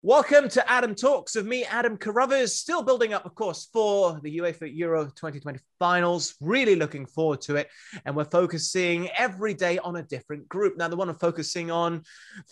Welcome to Adam Talks with me, Adam Carruthers, still building up, of course, for the UEFA Euro 2020 finals. Really looking forward to it. And we're focusing every day on a different group. Now, the one I'm focusing on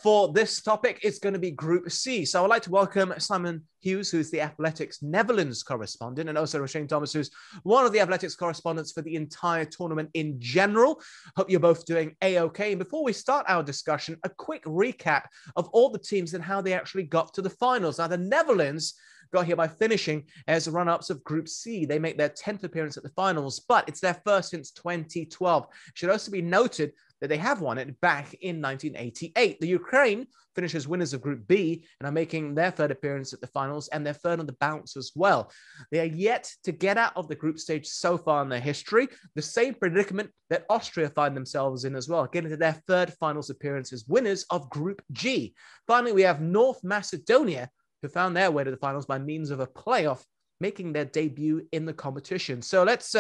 for this topic is going to be Group C. So I'd like to welcome Simon Hughes, who's the Athletics Netherlands correspondent, and also Roshane Thomas, who's one of the Athletics correspondents for the entire tournament in general. Hope you're both doing A-OK. And before we start our discussion, a quick recap of all the teams and how they actually got to the finals. Now, the Netherlands got here by finishing as the run-ups of Group C. They make their 10th appearance at the finals, but it's their first since 2012. It should also be noted that they have won it back in 1988. The Ukraine finishes winners of Group B and are making their third appearance at the finals and their third on the bounce as well. They are yet to get out of the group stage so far in their history, the same predicament that Austria find themselves in as well, getting to their third finals appearance as winners of Group G. Finally, we have North Macedonia, who found their way to the finals by means of a playoff, making their debut in the competition. So let's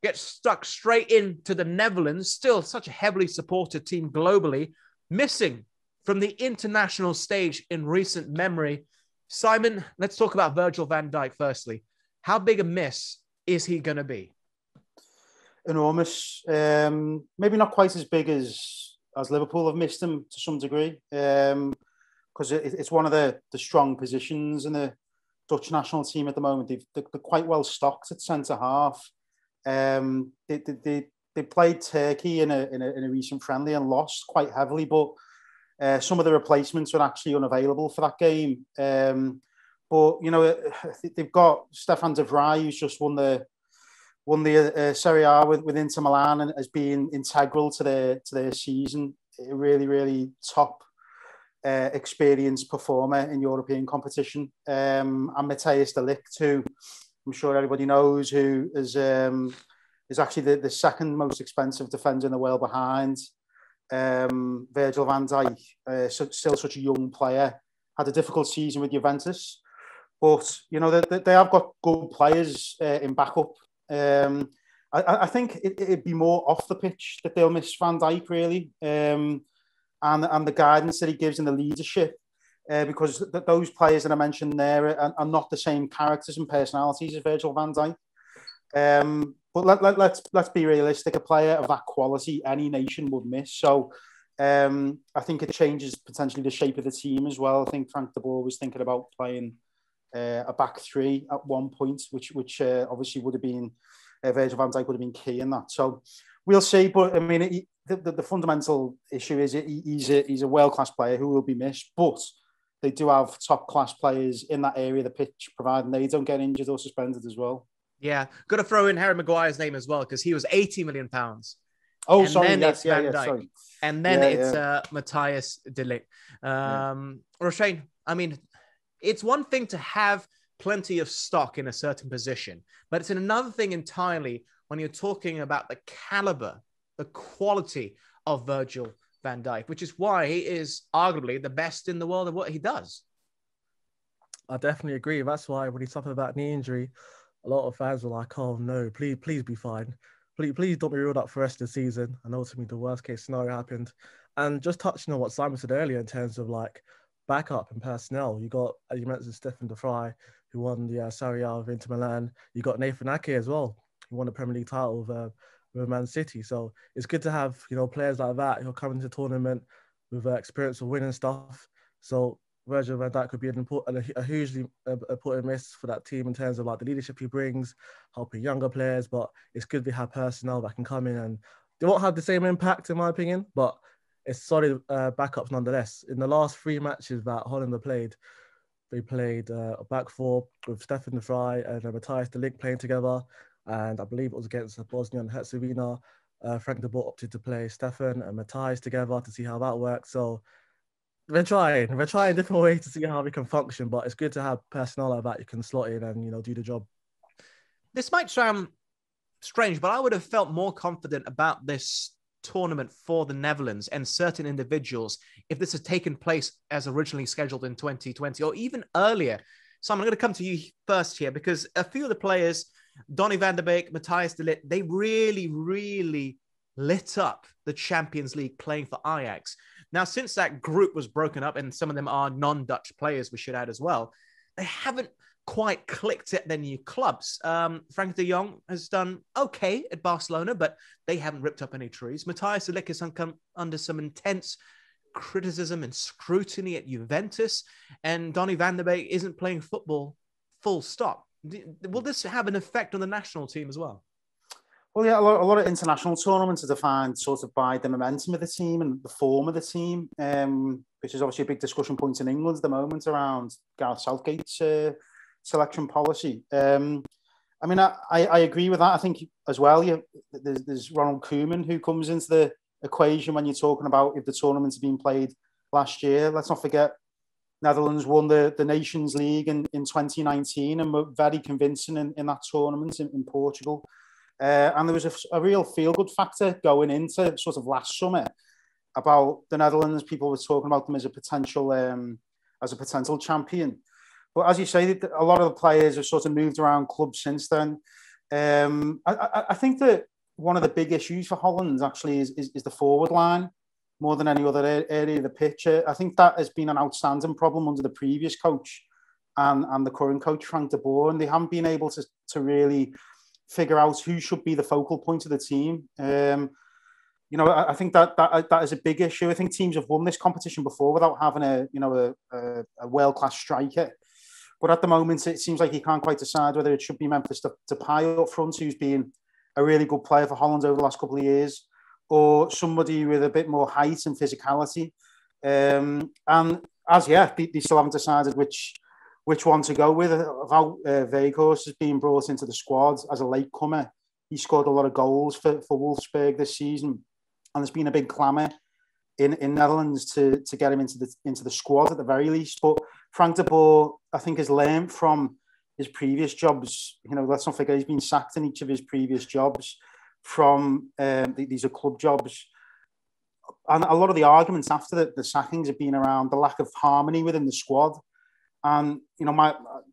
get stuck straight into the Netherlands, still such a heavily supported team globally, missing from the international stage in recent memory. Simon, let's talk about Virgil van Dijk firstly. How big a miss is he going to be? Enormous. Maybe not quite as big as Liverpool have missed him to some degree, because it's one of the strong positions in the Dutch national team at the moment. They're quite well stocked at centre half. They played Turkey in a recent friendly and lost quite heavily, but some of the replacements were actually unavailable for that game. But you know, they've got Stefan de Vrij, who's just won the Serie A with Inter Milan and has been integral to their season. A really, really top experienced performer in European competition. And Matthijs de Ligt, who I'm sure everybody knows, who is actually the second most expensive defender in the world behind Virgil van Dijk. Still such a young player. Had a difficult season with Juventus. But, you know, they have got good players in backup. I think it'd be more off the pitch that they'll miss Van Dijk, really. And the guidance that he gives and the leadership. Because those players that I mentioned there are not the same characters and personalities as Virgil van Dijk. But let's be realistic. A player of that quality, any nation would miss. So I think it changes potentially the shape of the team as well. I think Frank de Boer was thinking about playing a back three at one point, which obviously would have been Virgil van Dijk would have been key in that. So we'll see. But I mean, the fundamental issue is he's a world-class player who will be missed, but they do have top-class players in that area of the pitch, providing they don't get injured or suspended as well. Yeah, got to throw in Harry Maguire's name as well, because he was £80 million. Oh, and sorry. Then yes, it's Van Dijk. sorry. And then it's Matthijs de Ligt. Roshane, I mean, it's one thing to have plenty of stock in a certain position, but it's another thing entirely when you're talking about the caliber, the quality of Virgil van Dijk, which is why he is arguably the best in the world at what he does. I definitely agree. That's why when he suffered that knee injury, a lot of fans were like, "Oh no, please be fine. Please don't be ruled out for the rest of the season." And ultimately, the worst case scenario happened. And just touching on what Simon said earlier in terms of like backup and personnel, you got, as you mentioned, Stefan de Vrij, who won the Serie A with Inter Milan. You got Nathan Ake as well, who won the Premier League title with Man City. So it's good to have, you know, players like that who are coming to the tournament with experience of winning stuff. So Virgil van Dijk could be a hugely important miss for that team in terms of like the leadership he brings, helping younger players. But it's good to have personnel that can come in, and they won't have the same impact, in my opinion, but it's solid backups nonetheless. In the last 3 matches that Holland have played, they played a back four with Stefan de Vrij and Matthijs de Ligt playing together. And I believe it was against Bosnia and Herzegovina. Frank de Boer opted to play Stefan and Matthijs together to see how that works. So we're trying different ways to see how we can function, but it's good to have personnel like that you can slot in and, you know, do the job. This might sound strange, but I would have felt more confident about this tournament for the Netherlands and certain individuals if this had taken place as originally scheduled in 2020 or even earlier. So I'm going to come to you first here, because a few of the players, Donny van der Beek, Matthijs de Ligt, they really, really lit up the Champions League playing for Ajax. Now, since that group was broken up, and some of them are non-Dutch players, we should add as well, they haven't quite clicked at their new clubs. Frank de Jong has done okay at Barcelona, but they haven't ripped up any trees. Matthijs de Ligt has come under some intense criticism and scrutiny at Juventus, and Donny van der Beek isn't playing football full stop. Will this have an effect on the national team as well? Well, yeah, a lot of international tournaments are defined sort of by the momentum of the team and the form of the team, which is obviously a big discussion point in England at the moment around Gareth Southgate's selection policy. I mean, I agree with that. I think as well, there's Ronald Koeman who comes into the equation when you're talking about if the tournaments have been played last year. Let's not forget, Netherlands won the Nations League in 2019 and were very convincing in that tournament in Portugal. And there was a real feel-good factor going into sort of last summer about the Netherlands. People were talking about them as a potential champion. But as you say, a lot of the players have sort of moved around clubs since then. I think that one of the big issues for Holland actually is the forward line more than any other area of the pitch. I think that has been an outstanding problem under the previous coach and the current coach, Frank de Boer, and they haven't been able to really figure out who should be the focal point of the team. I think that is a big issue. I think teams have won this competition before without having a world-class striker. But at the moment, it seems like he can't quite decide whether it should be Memphis Depay up front, who's been a really good player for Holland over the last couple of years, or somebody with a bit more height and physicality. And as yet, they still haven't decided which one to go with. DIJK'S has been brought into the squad as a latecomer. He scored a lot of goals for Wolfsburg this season, and there's been a big clamour in Netherlands to get him into the squad at the very least. But Frank de Boer, I think, has learned from his previous jobs. Let's not forget he's been sacked in each of his previous jobs from these are club jobs. And a lot of the arguments after the sackings have been around the lack of harmony within the squad. And,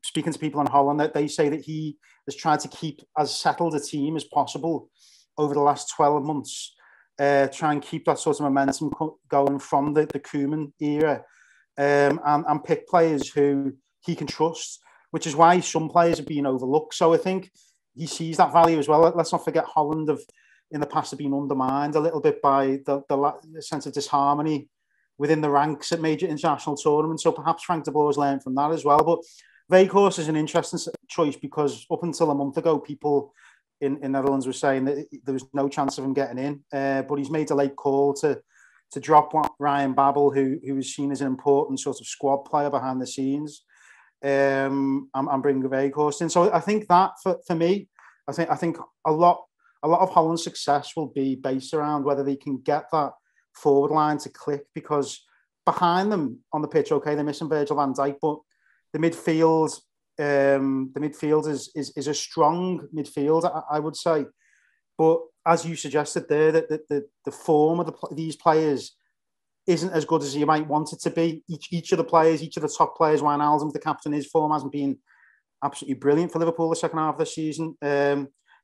speaking to people in Holland, that they say that he has tried to keep as settled a team as possible over the last 12 months, try and keep that sort of momentum going from the Koeman era, and pick players who he can trust, which is why some players have been overlooked. So I think he sees that value as well. Let's not forget Holland in the past have been undermined a little bit by the sense of disharmony within the ranks at major international tournaments. So perhaps Frank de Boer has learned from that as well. But DIJK'S is an interesting choice because up until a month ago, people in Netherlands were saying that there was no chance of him getting in. But he's made a late call to drop Ryan Babel, who was seen as an important sort of squad player behind the scenes, and bring DIJK'S in. So I think that for me, I think a lot of Holland's success will be based around whether they can get that forward line to click, because behind them on the pitch, okay, they're missing Virgil van Dijk, but the midfield is a strong midfield, I would say. But as you suggested there, that the form of these players isn't as good as you might want it to be. Each of the top players, Wijnaldum, the captain, his form hasn't been absolutely brilliant for Liverpool the second half of the season.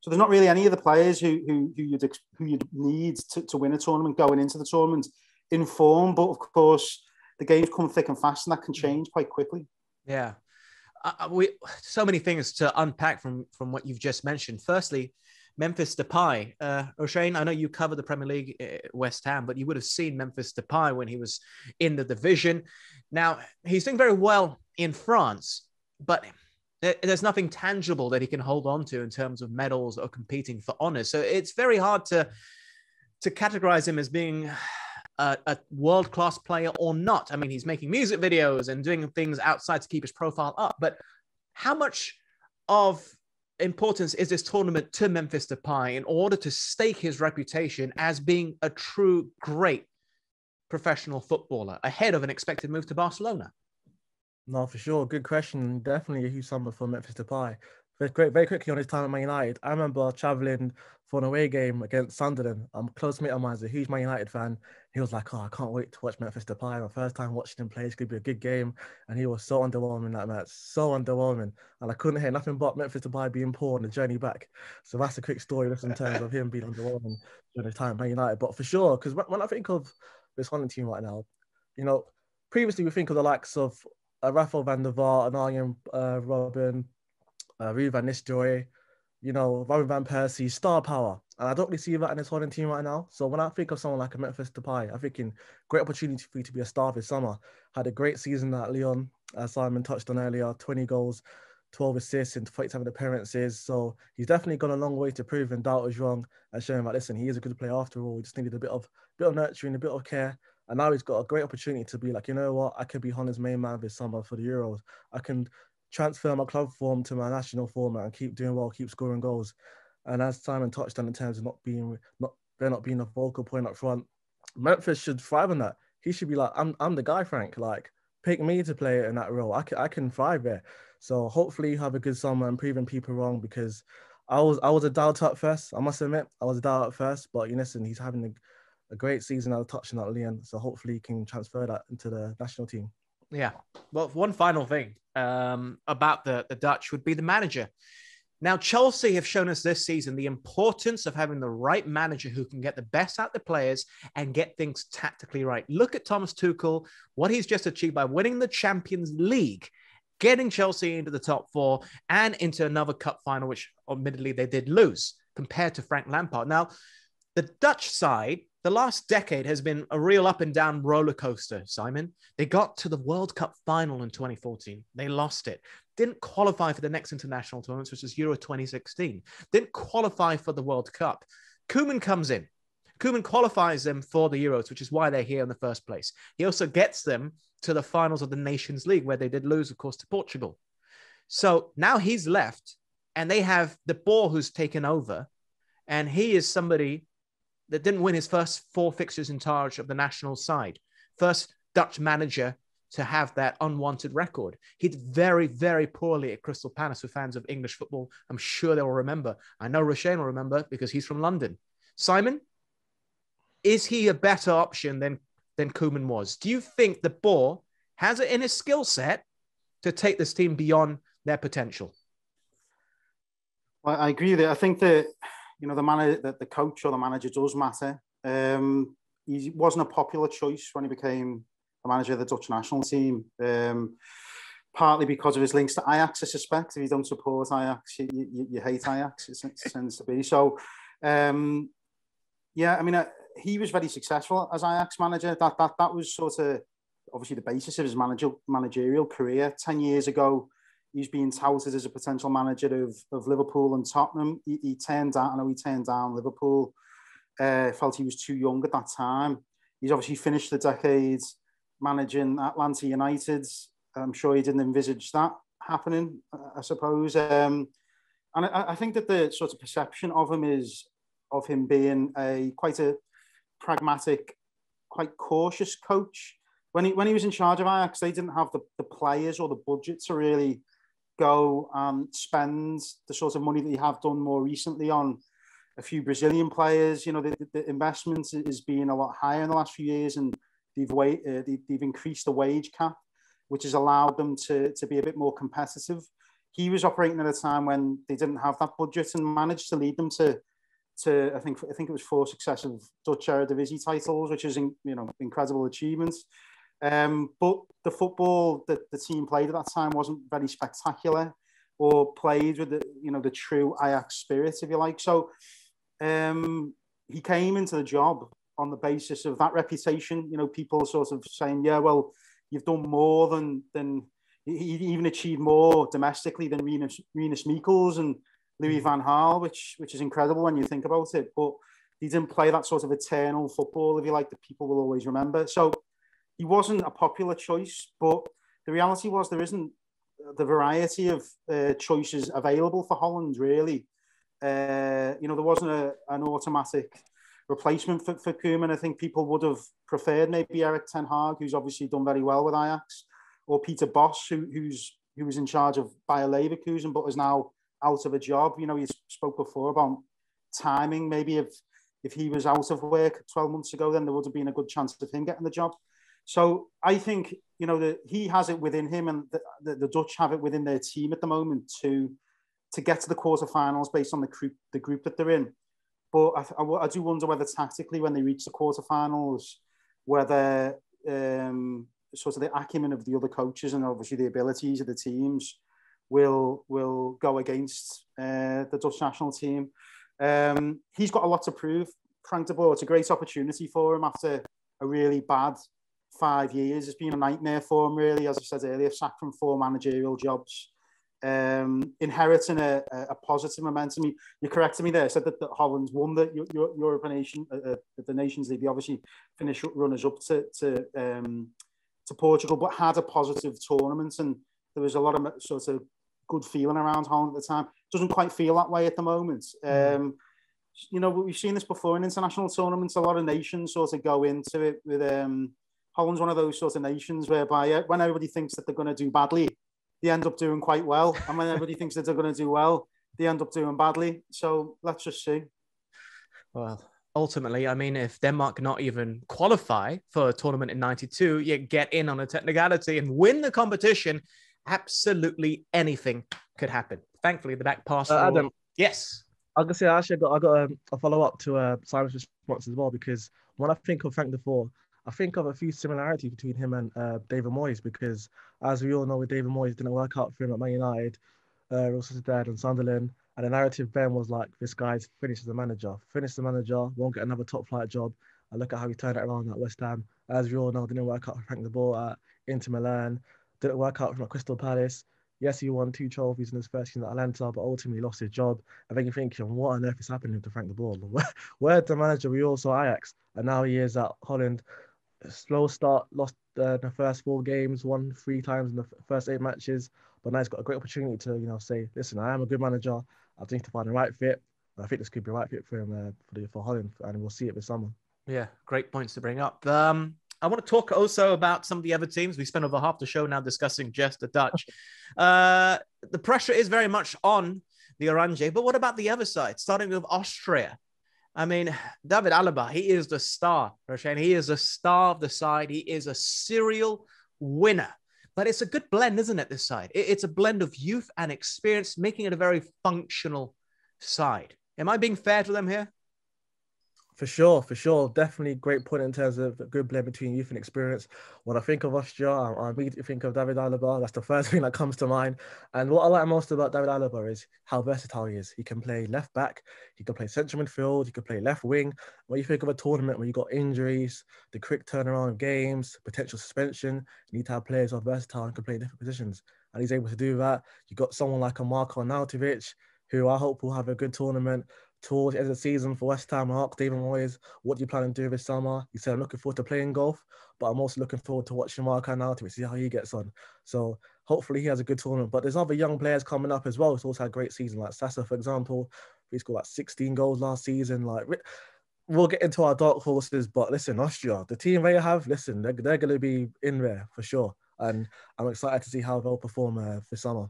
So there's not really any of the players who you'd need to win a tournament going into the tournament in form. But of course, the games come thick and fast, and that can change quite quickly. Yeah, so many things to unpack from what you've just mentioned. Firstly, Memphis Depay. Roshane, I know you covered the Premier League at West Ham, but you would have seen Memphis Depay when he was in the division. Now, he's doing very well in France, but there's nothing tangible that he can hold on to in terms of medals or competing for honors. So it's very hard to categorize him as being a world-class player or not. I mean, he's making music videos and doing things outside to keep his profile up. But how much of importance is this tournament to Memphis Depay in order to stake his reputation as being a true great professional footballer ahead of an expected move to Barcelona? No, for sure. Good question. Definitely a huge number for Memphis Depay. Very quickly on his time at Man United, I remember travelling for an away game against Sunderland. A close mate of mine is a huge Man United fan. he was like, oh, I can't wait to watch Memphis Depay. My first time watching him play, it's going to be a good game. And he was so underwhelming that match, so underwhelming. And I couldn't hear nothing but Memphis Depay being poor on the journey back. So that's a quick story just in terms of him being underwhelming during his time at Man United. But for sure, because when I think of this Holland team right now, you know, previously we think of the likes of Rafael van der Vaart, Arjen Robben, Ruud van Nistelrooy, you know, Robin van Persie, star power. And I don't really see that in this Holland team right now. So when I think of someone like a Memphis Depay, I'm thinking great opportunity for you to be a star this summer. Had a great season at Lyon, as Simon touched on earlier, 20 goals, 12 assists in 47 appearances. So he's definitely gone a long way to proving doubt was wrong and showing that, listen, he is a good player after all. He just needed a bit of nurturing, a bit of care. And now he's got a great opportunity to be like, you know what, I could be Holland's main man this summer for the Euros. I can transfer my club form to my national format and keep doing well, keep scoring goals. And as Simon touched on in terms of not being a vocal point up front, Memphis should thrive on that. He should be like, I'm the guy, Frank. Like, pick me to play in that role. I can thrive there. So hopefully you have a good summer and proving people wrong, because I was a doubt at first. I must admit, I was a doubt at first, but you listen, he's having a great season out of touching at Lyon. So hopefully he can transfer that into the national team. Yeah. Well, one final thing about the Dutch would be the manager. Now, Chelsea have shown us this season the importance of having the right manager who can get the best out of the players and get things tactically right. Look at Thomas Tuchel, what he's just achieved by winning the Champions League, getting Chelsea into the top four and into another cup final, which admittedly they did lose compared to Frank Lampard. Now, the Dutch side, the last decade has been a real up and down roller coaster, Simon. They got to the World Cup final in 2014. They lost it. Didn't qualify for the next international tournaments, which is Euro 2016. Didn't qualify for the World Cup. Koeman comes in. Koeman qualifies them for the Euros, which is why they're here in the first place. He also gets them to the finals of the Nations League, where they did lose, of course, to Portugal. So now he's left, and they have the BOER who's taken over, and he is somebody that didn't win his first 4 fixtures in charge of the national side. First Dutch manager to have that unwanted record. He did very, very poorly at Crystal Palace. For fans of English football, I'm sure they'll remember. I know Roshane will remember because he's from London. Simon, is he a better option than Koeman was? Do you think the BOER has it in his skill set to take this team beyond their potential? Well, I agree with it. I think that, you know, the coach or the manager does matter. He wasn't a popular choice when he became the manager of the Dutch national team, partly because of his links to Ajax, I suspect. If you don't support Ajax, you hate Ajax, it tends to be. So, yeah, I mean, he was very successful as Ajax manager. That was sort of obviously the basis of his managerial career. 10 years ago, he's being touted as a potential manager of Liverpool and Tottenham. He turned down Liverpool. Felt he was too young at that time. He's obviously finished the decade managing Atlanta United. I'm sure he didn't envisage that happening, I suppose. And I think that the sort of perception of him is of him being quite a pragmatic, quite cautious coach. When he was in charge of Ajax, they didn't have the players or the budget to really go and spend the sort of money that they have done more recently on a few Brazilian players. You know, the investment is being a lot higher in the last few years, and they've increased the wage cap, which has allowed them to be a bit more competitive. He was operating at a time when they didn't have that budget and managed to lead them to I think it was 4 successive Dutch Eredivisie titles, which is incredible achievements. But the football that the team played at that time wasn't very spectacular or played with the true Ajax spirit, if you like. So he came into the job on the basis of that reputation. You know, people sort of saying, yeah, well, you've done more than he even achieved more domestically than Rinus Michels and Louis van Gaal, which is incredible when you think about it. But he didn't play that sort of eternal football, if you like, that people will always remember. So he wasn't a popular choice, but the reality was there isn't the variety of choices available for Holland, really. There wasn't an automatic replacement for Koeman. I think people would have preferred maybe Erik ten Hag, who's obviously done very well with Ajax, or Peter Bosz, who was in charge of Bayer Leverkusen, but is now out of a job. You know, you spoke before about timing. Maybe if if he was out of work 12 months ago, then there would have been a good chance of him getting the job. So I think, you know, that he has it within him, and the Dutch have it within their team at the moment to get to the quarterfinals based on the group that they're in. But I do wonder whether tactically, when they reach the quarterfinals, whether sort of the acumen of the other coaches and obviously the abilities of the teams will go against the Dutch national team. He's got a lot to prove, Frank de Boer. It's a great opportunity for him after a really bad 5 years. It's been a nightmare for him, really, as I said earlier, sacked from 4 managerial jobs. Inheriting a positive momentum. You corrected me there. I said that Holland's won the the Nations League. They obviously finished runners-up to Portugal, but had a positive tournament, and there was a lot of sort of good feeling around Holland at the time. Doesn't quite feel that way at the moment. You know, we've seen this before in international tournaments. A lot of nations sort of go into it with Holland's one of those sort of nations whereby when everybody thinks that they're going to do badly, they end up doing quite well. And when everybody thinks that they're going to do well, they end up doing badly. So let's just see. Well, ultimately, I mean, if Denmark not even qualify for a tournament in 92, yet get in on a technicality and win the competition, absolutely anything could happen. Thankfully, the back pass rule... Adam. Yes. I was gonna say, I got a follow up to Simon's response as well, because when I think of Frank de Boer, I think of a few similarities between him and David Moyes, because as we all know, with David Moyes, it didn't work out for him at Man United, Real Sociedad and Sunderland, and the narrative then was like, this guy's finished as a manager, won't get another top flight job. And look at how he turned it around at West Ham. As we all know, didn't work out for Frank de Boer at Inter Milan, didn't work out for him at Crystal Palace. Yes, he won 2 trophies in his first season at Atlanta, but ultimately lost his job. And then you're thinking, what on earth is happening to Frank de Boer? Where's the manager we all saw Ajax? And now he is at Holland. Slow start, lost the first 4 games, won 3 times in the first 8 matches. But now he's got a great opportunity to, you know, say, listen, I am a good manager. I just need to find the right fit. And I think this could be the right fit for him for Holland, and we'll see it this summer. Yeah, great points to bring up. I want to talk also about some of the other teams. We spent over half the show now discussing just the Dutch. The pressure is very much on the Oranje, but what about the other side, starting with Austria? I mean, David Alaba, he is the star, Roshane. He is the star of the side. He is a serial winner. But it's a good blend, isn't it, this side? It's a blend of youth and experience, making it a very functional side. Am I being fair to them here? For sure. Definitely great point in terms of a good blend between youth and experience. When I think of Austria, I immediately think of David Alaba. That's the first thing that comes to mind. And what I like most about David Alaba is how versatile he is. He can play left back, he can play central midfield, he can play left wing. When you think of a tournament where you've got injuries, the quick turnaround of games, potential suspension, you need to have players who are versatile and can play in different positions. And he's able to do that. You've got someone like a Marko Arnautovic, who I hope will have a good tournament towards the end of the season for West Ham. I asked David Moyes, what do you plan on doing this summer? He said, I'm looking forward to playing golf, but I'm also looking forward to watching Marko Arnautovic, see how he gets on. So hopefully he has a good tournament. But there's other young players coming up as well who's also had a great season, like Sasa, for example. He scored like 16 goals last season. Like, we'll get into our dark horses, but listen, Austria, the team they have, listen, they're going to be in there for sure. And I'm excited to see how they'll perform this summer.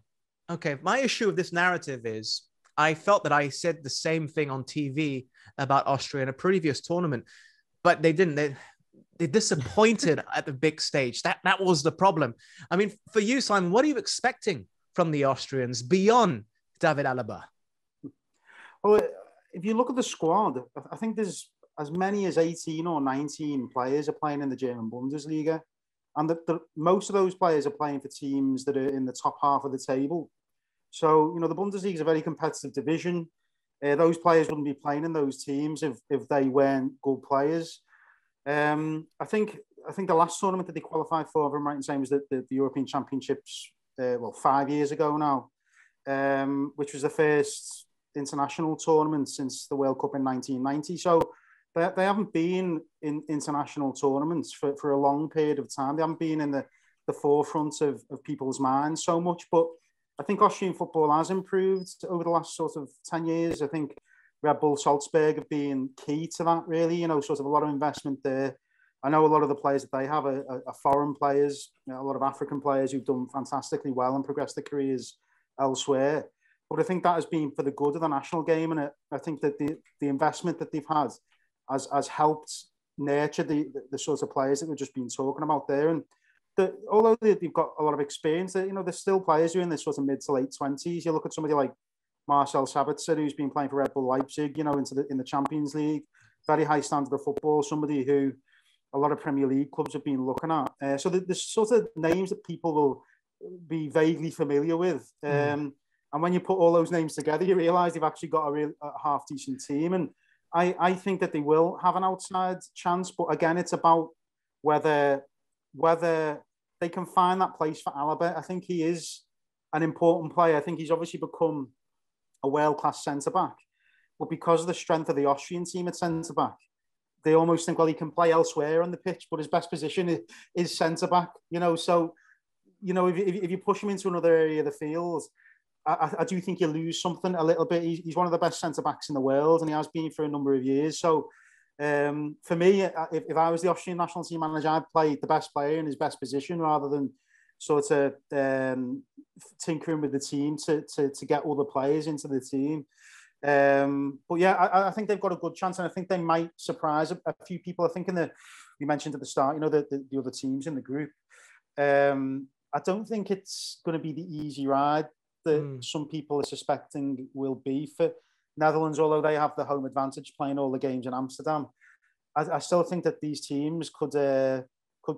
Okay, my issue with this narrative is I felt that I said the same thing on TV about Austria in a previous tournament, but they didn't. They disappointed at the big stage. That was the problem. I mean, for you, Simon, what are you expecting from the Austrians beyond David Alaba? Well, if you look at the squad, I think there's as many as 18 or 19 players are playing in the German Bundesliga. And most of those players are playing for teams that are in the top half of the table. So, you know, the Bundesliga is a very competitive division. Those players wouldn't be playing in those teams if they weren't good players. I think the last tournament that they qualified for, if I'm right in saying, was the European Championships, 5 years ago now, which was the first international tournament since the World Cup in 1990. So they haven't been in international tournaments for a long period of time. They haven't been in the forefront of people's minds so much, but I think Austrian football has improved over the last sort of 10 years. I think Red Bull Salzburg have been key to that, really, you know, sort of a lot of investment there. I know a lot of the players that they have are foreign players, you know, a lot of African players who've done fantastically well and progressed their careers elsewhere. But I think that has been for the good of the national game. And I think that the investment that they've had has helped nurture the sort of players that we've just been talking about there. And although they've got a lot of experience, there's still players who are in their sort of mid to late 20s. You look at somebody like Marcel Sabitzer, who's been playing for Red Bull Leipzig, in the Champions League, very high standard of football, somebody who a lot of Premier League clubs have been looking at. So there's sort of names that people will be vaguely familiar with. And when you put all those names together, you realise they've actually got a half-decent team. And I think that they will have an outside chance. But again, it's about whether they can find that place for Alaba. I think he is an important player. I think he's obviously become a world-class centre-back. But because of the strength of the Austrian team at centre-back, they almost think, well, he can play elsewhere on the pitch, but his best position is centre-back. So, if you push him into another area of the field, I do think you lose something a little bit. He's one of the best centre-backs in the world, and he has been for a number of years. So, for me, if I was the Austrian national team manager, I'd play the best player in his best position rather than sort of tinkering with the team to get other players into the team. But yeah, I think they've got a good chance, and I think they might surprise a few people. I think you mentioned at the start, the other teams in the group. I don't think it's going to be the easy ride that some people are suspecting will be for Netherlands, although they have the home advantage playing all the games in Amsterdam. I still think that these teams could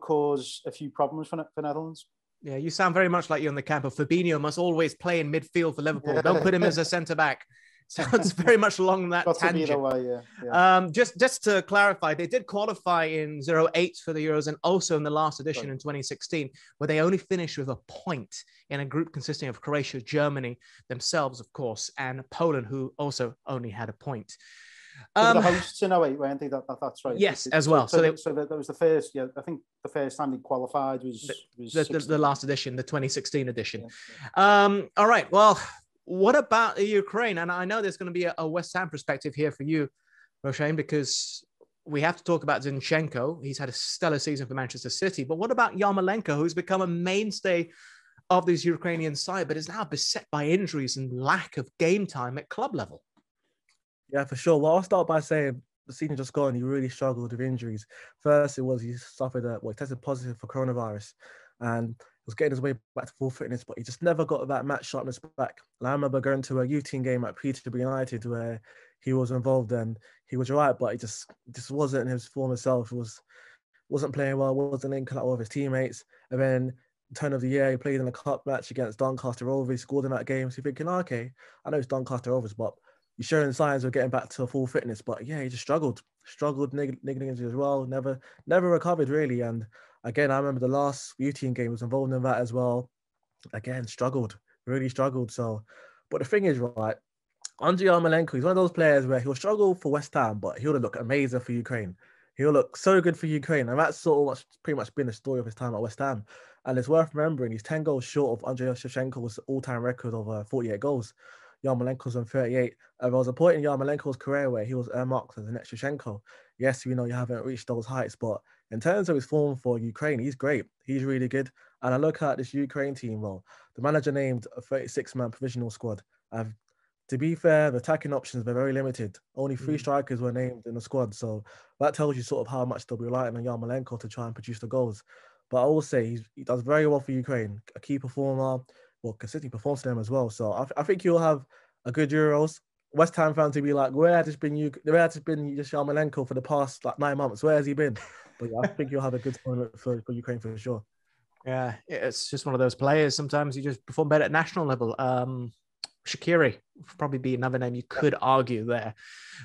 cause a few problems for Netherlands. Yeah, you sound very much like you're in the camp of Fabinho must always play in midfield for Liverpool. Yeah. Don't put him as a centre-back. Sounds very much along that tangent. Way, yeah. Just to clarify, they did qualify in 08 for the Euros and also in the last edition in 2016, where they only finished with a point in a group consisting of Croatia, Germany themselves, of course, and Poland, who also only had a point. The hosts in 08, weren't they? That's right. Yes, as well. So that was the first. Yeah, I think the first time they qualified was the last edition, the 2016 edition. Yeah. All right. Well, what about the Ukraine? And I know there's going to be a West Ham perspective here for you, Roshane, because we have to talk about Zinchenko. He's had a stellar season for Manchester City. But what about Yarmolenko, who's become a mainstay of this Ukrainian side, but is now beset by injuries and lack of game time at club level? Yeah, for sure. Well, I'll start by saying the season just gone, he really struggled with injuries. First, he suffered he tested positive for coronavirus, and was getting his way back to full fitness, but he just never got that match sharpness back. And I remember going to a youth team game at Peterborough United where he was involved and he was right, but he just wasn't his former self. He wasn't playing well, wasn't linking up with his teammates. And then turn of the year, he played in a cup match against Doncaster Rovers, scored in that game. So you're thinking, okay, I know it's Doncaster Rovers, but he's showing signs of getting back to full fitness. But yeah, he just struggled, niggling injury as well. Never recovered really. And again, I remember the last youth team game was involved in that as well. Again, really struggled. So, but the thing is, right, Andriy Yarmolenko, he's one of those players where he'll struggle for West Ham, but he'll look amazing for Ukraine. He'll look so good for Ukraine. And that's pretty much been the story of his time at West Ham. And it's worth remembering, he's 10 goals short of Andriy Shevchenko's all-time record of 48 goals. Yarmolenko's on 38. There was a point in Yarmolenko's career where he was earmarked as the next Shevchenko. Yes, we know you haven't reached those heights, but in terms of his form for Ukraine, he's great. He's really good. And I look at this Ukraine team, well, the manager named a 36-man provisional squad. To be fair, the attacking options were very limited. Only 3 strikers were named in the squad. So that tells you sort of how much they'll be relying on Yarmolenko to try and produce the goals. But I will say he does very well for Ukraine. A key performer, consistently performs for them as well. So I think he'll have a good Euros. West Ham fans will be like, where has been Yarmolenko for the past 9 months? Where has he been? But yeah, I think you'll have a good tournament for Ukraine for sure. Yeah, it's just one of those players. Sometimes you just perform better at national level. Shaqiri would probably be another name you could argue there.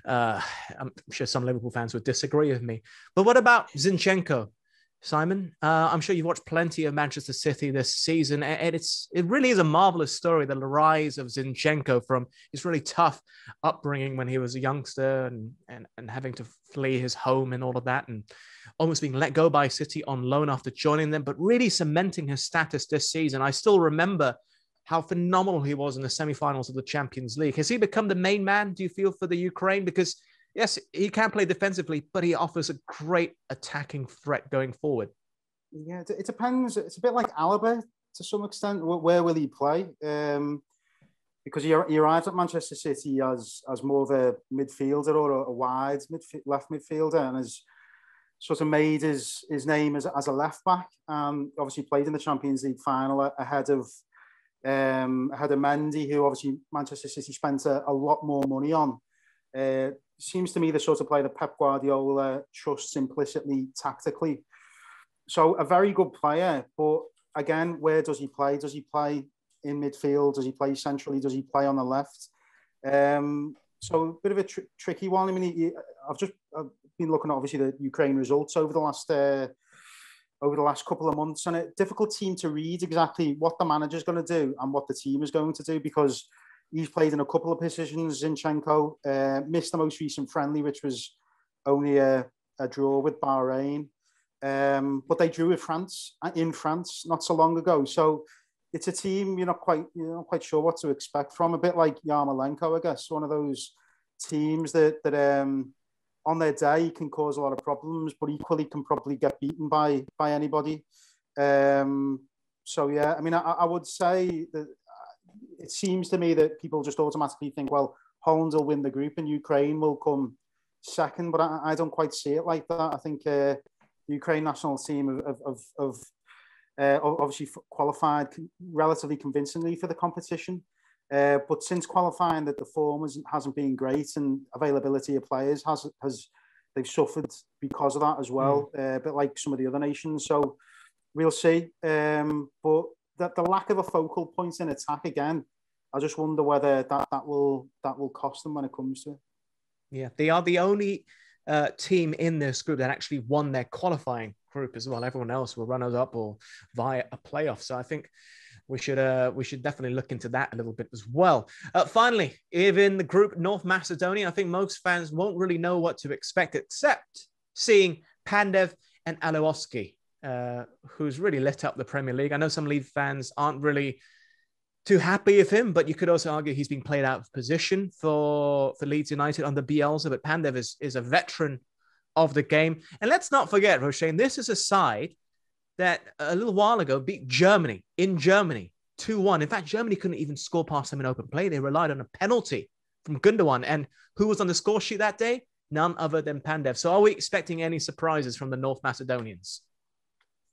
I'm sure some Liverpool fans would disagree with me. But what about Zinchenko, Simon? I'm sure you've watched plenty of Manchester City this season, and it really is a marvelous story, the rise of Zinchenko from his really tough upbringing when he was a youngster and having to flee his home and all of that, and almost being let go by City on loan after joining them, but really cementing his status this season. I still remember how phenomenal he was in the semi-finals of the Champions League. Has he become the main man, do you feel, for the Ukraine? Because yes, he can play defensively, but he offers a great attacking threat going forward. Yeah, it depends. It's a bit like Alaba to some extent. Where will he play? because he arrived at Manchester City as more of a midfielder or a wide left midfielder, and has sort of made his name as a left back. Obviously played in the Champions League final ahead of Mendy, who obviously Manchester City spent a lot more money on. Seems to me the sort of player that Pep Guardiola trusts implicitly tactically. So a very good player, but again, where does he play? Does he play in midfield? Does he play centrally? Does he play on the left? So a bit of a tricky one. I mean, I've been looking at obviously the Ukraine results over the last couple of months, and a difficult team to read exactly what the manager's going to do and what the team is going to do, because he's played in a couple of positions. Zinchenko missed the most recent friendly, which was only a draw with Bahrain. But they drew with France in France not so long ago. So it's a team you're not quite sure what to expect from. A bit like Yarmolenko, I guess, one of those teams that on their day can cause a lot of problems, but equally can probably get beaten by anybody. So yeah, I mean, I would say that it seems to me that people just automatically think, well, Holland will win the group and Ukraine will come second, but I don't quite see it like that. I think the Ukraine national team have obviously qualified relatively convincingly for the competition. But since qualifying, that the form hasn't been great, and availability of players they've suffered because of that as well, a bit like some of the other nations. So we'll see. But the lack of a focal point in attack again, I just wonder whether that will cost them when it comes to it. Yeah, they are the only team in this group that actually won their qualifying group as well. Everyone else will run us up or via a playoff. So I think we should definitely look into that a little bit as well. Finally, in the group North Macedonia, I think most fans won't really know what to expect except seeing Pandev and Alioski, who's really lit up the Premier League. I know some Leeds fans aren't really too happy with him, but you could also argue he's been played out of position for Leeds United under Bielsa, but Pandev is a veteran of the game. And let's not forget, Roshane, this is a side that a little while ago beat Germany in Germany 2-1. In fact, Germany couldn't even score past them in open play. They relied on a penalty from Gundogan. And who was on the score sheet that day? None other than Pandev. So are we expecting any surprises from the North Macedonians?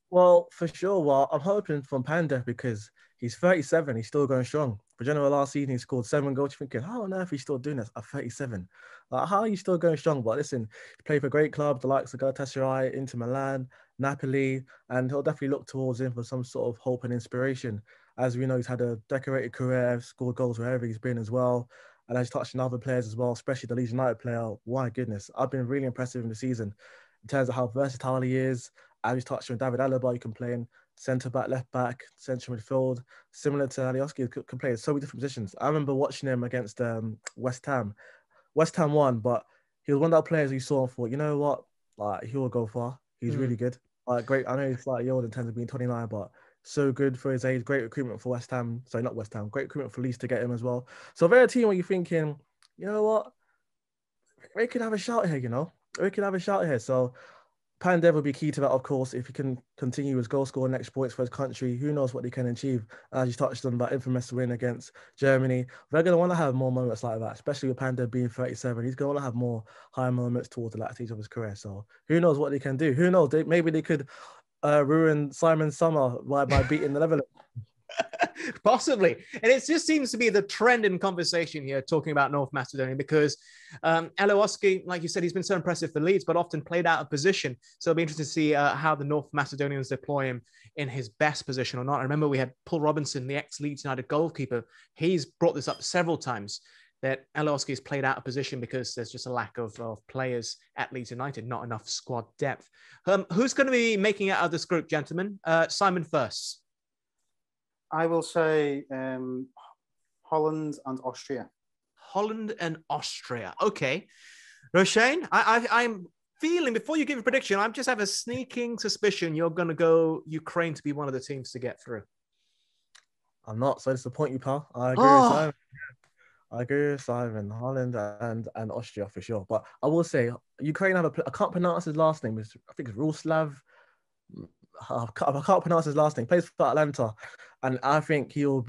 Well, for sure. Well, I'm hoping from Pandev because he's 37. He's still going strong. For Genoa last season, he scored 7 goals. You're thinking, how on earth is he still doing this at 37? Like, how are you still going strong? But listen, he played for great clubs, the likes of Galatasaray, Inter Milan, Napoli, and he'll definitely look towards him for some sort of hope and inspiration. As we know, he's had a decorated career, scored goals wherever he's been as well. And as touched on other players as well, especially the Leeds United player. My goodness, I've been really impressed with him this season in terms of how versatile he is. As we touched on David Alaba, you can play in centre-back, left-back, central midfield, similar to Alioski, can play in so many different positions. I remember watching him against West Ham. West Ham won, but he was one of those players you saw and thought, you know what, like, he will go far. He's really good. Like, great. I know he's slightly old in terms of being 29, but so good for his age. Great recruitment for West Ham. Sorry, not West Ham. Great recruitment for Leeds to get him as well. So they're a team where you're thinking, you know what, they could have a shout here, you know. They could have a shout here. So Pandev will be key to that, of course. If he can continue his goal scoring exploits for his country, who knows what he can achieve. As you touched on that infamous win against Germany, they're going to want to have more moments like that, especially with Pandev being 37. He's going to want to have more high moments towards the latter stage of his career. So who knows what they can do? Who knows? Maybe they could ruin Simon's summer by beating the Netherlands. Possibly. And it just seems to be the trend in conversation here, talking about North Macedonia, because Alioski, like you said, he's been so impressive for Leeds, but often played out of position. So it'll be interesting to see how the North Macedonians deploy him in his best position or not. I remember we had Paul Robinson, the ex-Leeds United goalkeeper. He's brought this up several times, that Alioski has played out of position because there's just a lack of players at Leeds United, not enough squad depth. Who's going to be making it out of this group, gentlemen? Simon first. I will say Holland and Austria. Holland and Austria. Okay. Roshane, I'm feeling, before you give a prediction, I just have a sneaking suspicion you're going to go Ukraine to be one of the teams to get through. I'm not. So disappoint you, pal. I agree with Simon. I agree with Simon. Holland and Austria for sure. But I will say, Ukraine have I can't pronounce his last name. I think it's Ruslav. I can't pronounce his last name. Plays for Atlanta, and I think he'll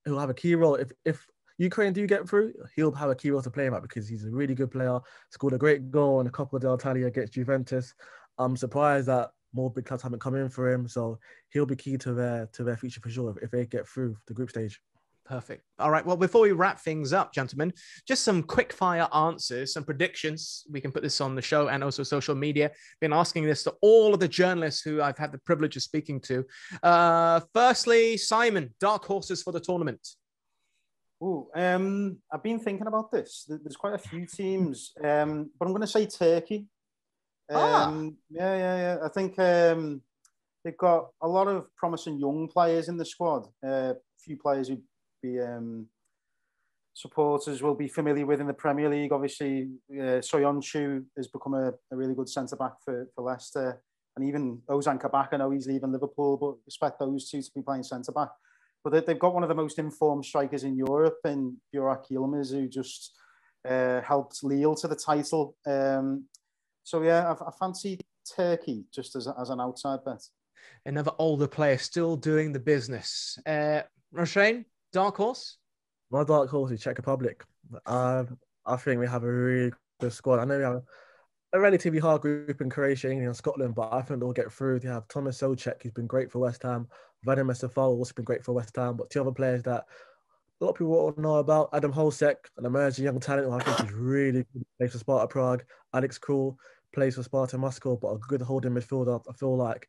have a key role if Ukraine do get through, he'll have a key role to play in that because he's a really good player. Scored a great goal and a couple of Italia against Juventus. I'm surprised that more big clubs haven't come in for him, so he'll be key to their future for sure if they get through the group stage. Perfect. All right. Well, before we wrap things up, gentlemen, just some quick fire answers, some predictions. We can put this on the show and also social media. Been asking this to all of the journalists who I've had the privilege of speaking to. Firstly, Simon, dark horses for the tournament. I've been thinking about this. There's quite a few teams, but I'm going to say Turkey. Yeah. I think they've got a lot of promising young players in the squad. A few players who be supporters will be familiar with in the Premier League. Obviously, Soyuncu has become a really good centre-back for Leicester. And even Ozan Kabak, I know he's leaving Liverpool, but expect those two to be playing centre-back. But they've got one of the most informed strikers in Europe in Burak Yilmaz, who just helped Lille to the title. So, yeah, I fancy Turkey just as an outside bet. Another older player still doing the business. Roshane, dark horse? My dark horse is Czech Republic. I think we have a really good squad. I know we have a relatively hard group in Croatia, England, and Scotland, but I think they'll get through. They have Thomas Souček, who's been great for West Ham. Vladimir Safal also been great for West Ham. But two other players that a lot of people won't know about: Adam Holsek, an emerging young talent who I think is really good, plays for Sparta Prague. Alex Krul plays for Sparta Moscow, but a good holding midfielder. I feel like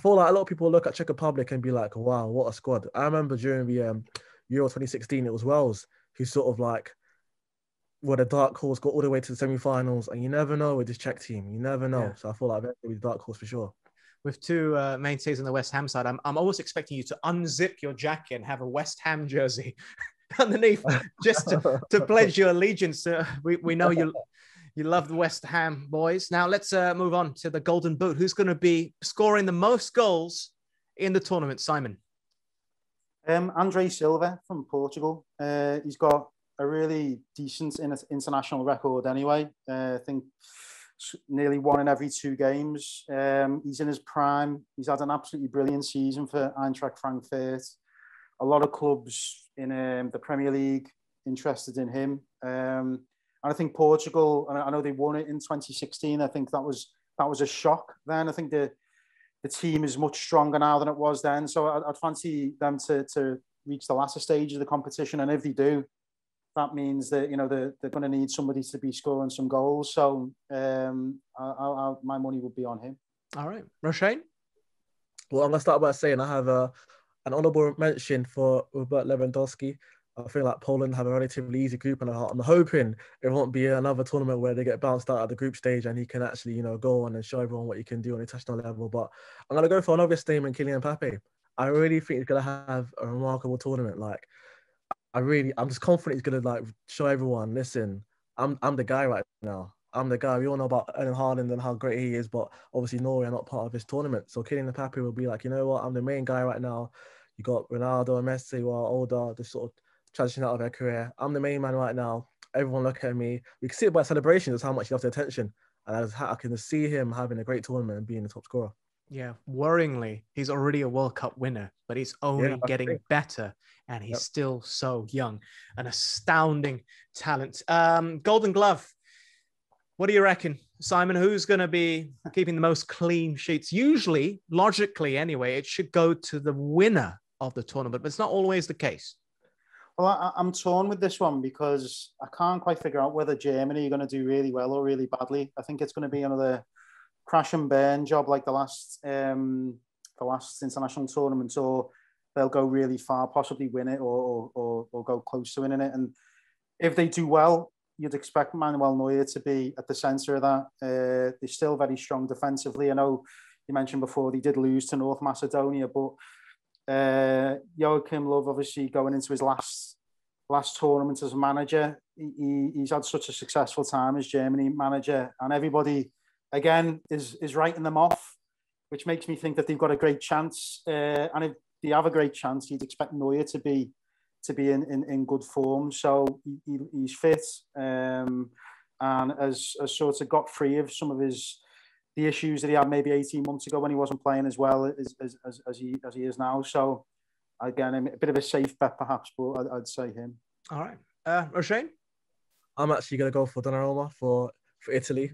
a lot of people look at Czech Republic and be like, wow, what a squad. I remember during the Euro 2016, it was Wales who sort of like were the dark horse, got all the way to the semi-finals, and you never know with this Czech team. You never know. Yeah. So I feel like they're the dark horse for sure. With two mainstays on the West Ham side, I'm always expecting you to unzip your jacket and have a West Ham jersey underneath, just to pledge your allegiance. We know you love the West Ham boys. Now let's move on to the Golden Boot. Who's going to be scoring the most goals in the tournament, Simon? Andre Silva from Portugal. He's got a really decent international record anyway. I think nearly 1 in every 2 games. He's in his prime. He's had an absolutely brilliant season for Eintracht Frankfurt. A lot of clubs in the Premier League interested in him. And I think Portugal, and I know they won it in 2016. I think that was a shock then. I think the team is much stronger now than it was then. So I'd fancy them to reach the latter stage of the competition. And if they do, that means that, you know, they're going to need somebody to be scoring some goals. So my money would be on him. All right. Roshane? Well, I'm going to start by saying I have an honourable mention for Robert Lewandowski. I feel like Poland have a relatively easy group, and I'm hoping it won't be another tournament where they get bounced out at the group stage and he can actually, you know, go on and show everyone what he can do on the international level. But I'm going to go for another statement, Kylian Mbappé. I really think he's going to have a remarkable tournament. Like, I'm just confident he's going to like show everyone, listen, I'm the guy right now. I'm the guy. We all know about Erling Haaland and how great he is, but obviously Norway are not part of this tournament. So Kylian Mbappé will be like, you know what, I'm the main guy right now. You got Ronaldo and Messi who are older, just sort of transition out of their career. I'm the main man right now. Everyone look at me. We can see it by celebrations how much he loves the attention. And I can see him having a great tournament and being the top scorer. Yeah, worryingly, he's already a World Cup winner, but he's only getting better, and he's still so young. An astounding talent. Golden Glove. What do you reckon, Simon? Who's going to be keeping the most clean sheets? Usually, logically anyway, it should go to the winner of the tournament, but it's not always the case. Well, I'm torn with this one because I can't quite figure out whether Germany are going to do really well or really badly. I think it's going to be another crash and burn job like the last international tournament, or they'll go really far, possibly win it or go close to winning it. And if they do well, you'd expect Manuel Neuer to be at the centre of that. They're still very strong defensively. I know you mentioned before they did lose to North Macedonia, but Joachim Löw, obviously going into his last tournament as a manager, he's had such a successful time as Germany manager, and everybody again is writing them off, which makes me think that they've got a great chance. And if they have a great chance, you'd expect Neuer to be in good form. So he's fit, and has sort of got free of some of the issues that he had maybe 18 months ago when he wasn't playing as well as he is now. So again, a bit of a safe bet perhaps, but I'd say him. All right. Roshane? I'm actually going to go for Donnarumma for Italy.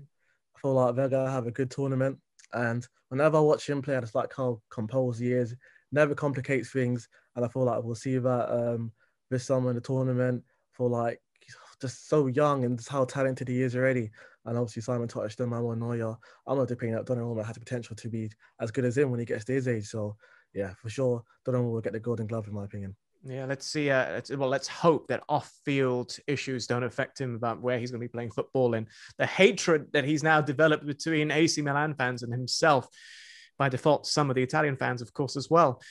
I feel like they're going to have a good tournament. And whenever I watch him play, I just like how composed he is. Never complicates things. And I feel like we'll see that this summer in the tournament. I feel like he's just so young and just how talented he is already. And obviously Simon touched on Manuel Neuer. I'm not debating that Donnarumma has the potential to be as good as him when he gets to his age. So yeah, for sure, Donnarumma will get the Golden Glove in my opinion. Yeah, let's see. Let's hope that off-field issues don't affect him about where he's going to be playing football, and the hatred that he's now developed between AC Milan fans and himself, by default, some of the Italian fans, of course, as well.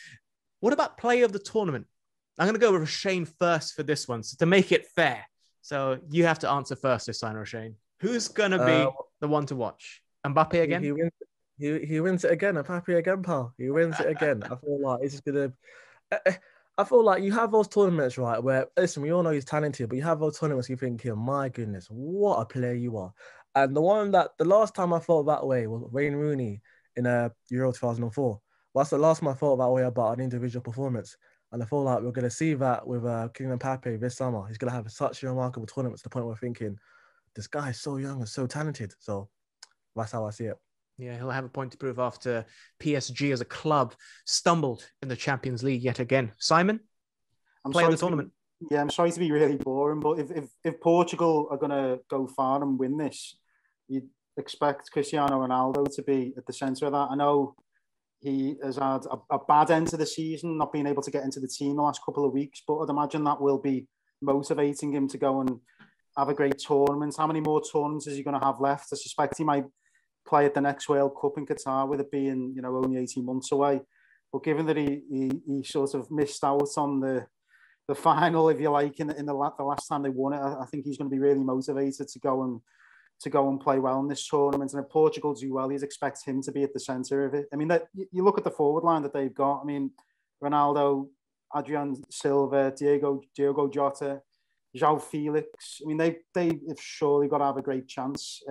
What about player of the tournament? I'm going to go with Roshane first for this one, so to make it fair. So you have to answer first this time, Roshane. Who's going to be the one to watch? Mbappe again? He wins it again. Mbappe again, pal. He wins it again. I feel like he's just going to... I feel like you have those tournaments, right, where, listen, we all know he's talented, but you have those tournaments you think, my goodness, what a player you are. And the last time I felt that way was Wayne Rooney in Euro 2004. Well, that's the last time I felt that way about an individual performance. And I feel like we're going to see that with Kylian Mbappe this summer. He's going to have such a remarkable tournament to the point where we're thinking, this guy is so young and so talented. So that's how I see it. Yeah, he'll have a point to prove after PSG as a club stumbled in the Champions League yet again. Simon, play of the tournament. I'm sorry to be really boring, but if Portugal are going to go far and win this, you'd expect Cristiano Ronaldo to be at the centre of that. I know he has had a bad end to the season, not being able to get into the team the last couple of weeks, but I'd imagine that will be motivating him to go and have a great tournament. How many more tournaments is he going to have left? I suspect he might play at the next World Cup in Qatar, with it being, only 18 months away. But given that he sort of missed out on the final, if you like, in the last time they won it, I think he's going to be really motivated to go and play well in this tournament. And if Portugal do well, you'd expect him to be at the centre of it. I mean, you look at the forward line that they've got. I mean, Ronaldo, Adrian Silva, Diogo Jota, João Felix. I mean, they've surely got to have a great chance.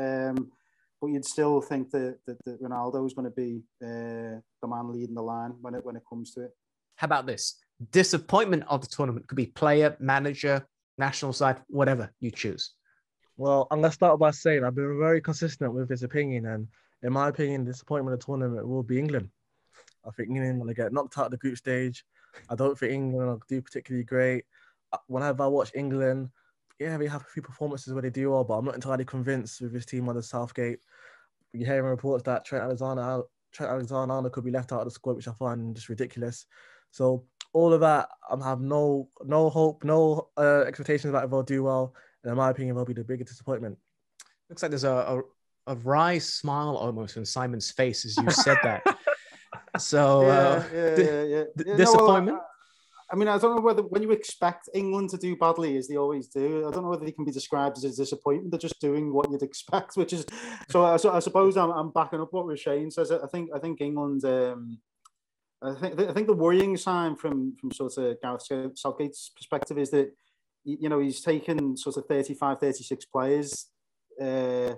But you'd still think that Ronaldo is going to be the man leading the line when it comes to it. How about this? Disappointment of the tournament could be player, manager, national side, whatever you choose. Well, I'm going to start by saying I've been very consistent with this opinion. And in my opinion, the disappointment of the tournament will be England. I think England will get knocked out of the group stage. I don't think England will do particularly great. Whenever I watch England, yeah, they have a few performances where they do well, but I'm not entirely convinced with this team under Southgate. You're hearing reports that Trent Alexander-Arnold could be left out of the squad, which I find just ridiculous. So all of that, I have no hope, no expectations that they'll do well. And in my opinion, they'll be the biggest disappointment. Looks like there's a wry smile almost on Simon's face as you said that. So disappointment. I mean, I don't know whether when you expect England to do badly, as they always do, I don't know whether they can be described as a disappointment. They're just doing what you'd expect, which is so. I suppose I'm backing up what Roshane says. I think England. I think the worrying sign from sort of Gareth Southgate's perspective is that he's taken sort of 35, 36 players a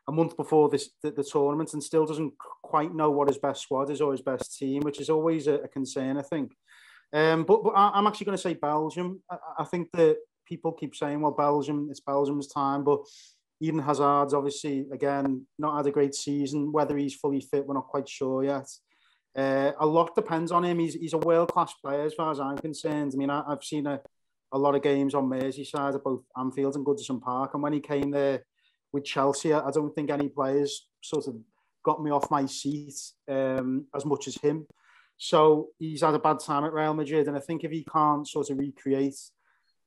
month before the tournament and still doesn't quite know what his best squad is or his best team, which is always a concern, I think. But I'm actually going to say Belgium. I think that people keep saying, well, it's Belgium's time, but Eden Hazard's obviously, again, not had a great season. Whether he's fully fit, we're not quite sure yet. A lot depends on him. He's a world-class player as far as I'm concerned. I mean, I've seen a lot of games on Merseyside at both Anfield and Goodison Park, and when he came there with Chelsea, I don't think any players sort of got me off my seat as much as him. So he's had a bad time at Real Madrid, and I think if he can't sort of recreate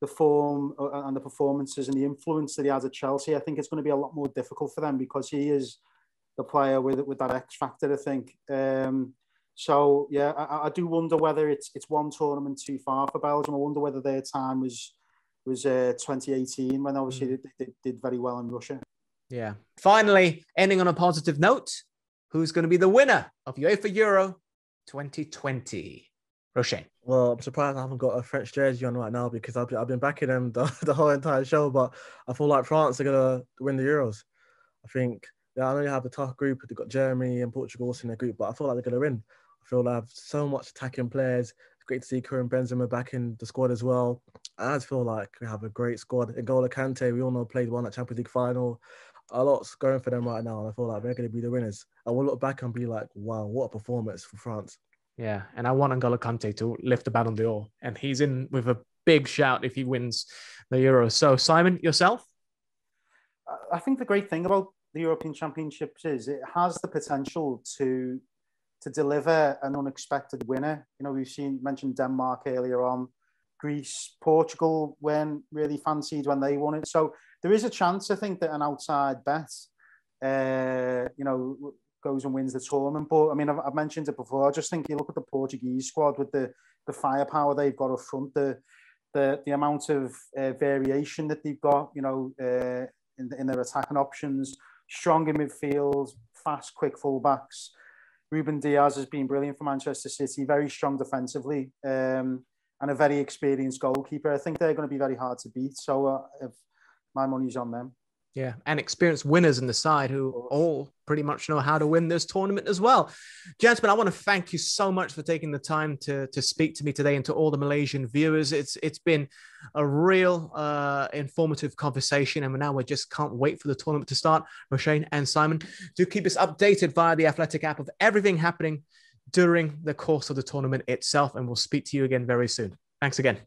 the form and the performances and the influence that he has at Chelsea, I think it's going to be a lot more difficult for them because he is the player with that X factor, I think. So yeah, I do wonder whether it's one tournament too far for Belgium. I wonder whether their time was 2018 when obviously they did very well in Russia. Yeah. Finally, ending on a positive note, who's going to be the winner of UEFA Euro 2020? Roshane. Well, I'm surprised I haven't got a French jersey on right now because I've been backing them the whole entire show, but I feel like France are going to win the Euros. I think, I know you have a tough group. They've got Germany and Portugal also in their group, but I feel like they're going to win. I feel they have so much attacking players. It's great to see Karim Benzema back in the squad as well. I just feel like we have a great squad. N'Golo Kante, we all know, played one at Champions League final. A lot's going for them right now, and I feel like they're going to be the winners. And we'll look back and be like, wow, what a performance for France. Yeah, and I want N'Golo Kante to lift the Ballon d'Or, and he's in with a big shout if he wins the Euros. So, Simon, yourself? I think the great thing about the European Championships is it has the potential to deliver an unexpected winner. You know, we've mentioned Denmark earlier on, Greece, Portugal, when really fancied when they won it. So there is a chance, I think, that an outside bet, you know, goes and wins the tournament. But I mean, I've mentioned it before. I just think you look at the Portuguese squad with the firepower they've got up front, the amount of variation that they've got, you know, in their attacking options, strong in midfield, fast, quick fullbacks. Ruben Diaz has been brilliant for Manchester City, very strong defensively, and a very experienced goalkeeper. I think they're going to be very hard to beat. So if my money's on them. Yeah, and experienced winners in the side who all pretty much know how to win this tournament as well. Gentlemen, I want to thank you so much for taking the time to speak to me today and to all the Malaysian viewers. It's been a real informative conversation, and now we just can't wait for the tournament to start. Roshane and Simon, do keep us updated via the Athletic app of everything happening during the course of the tournament itself, and we'll speak to you again very soon. Thanks again.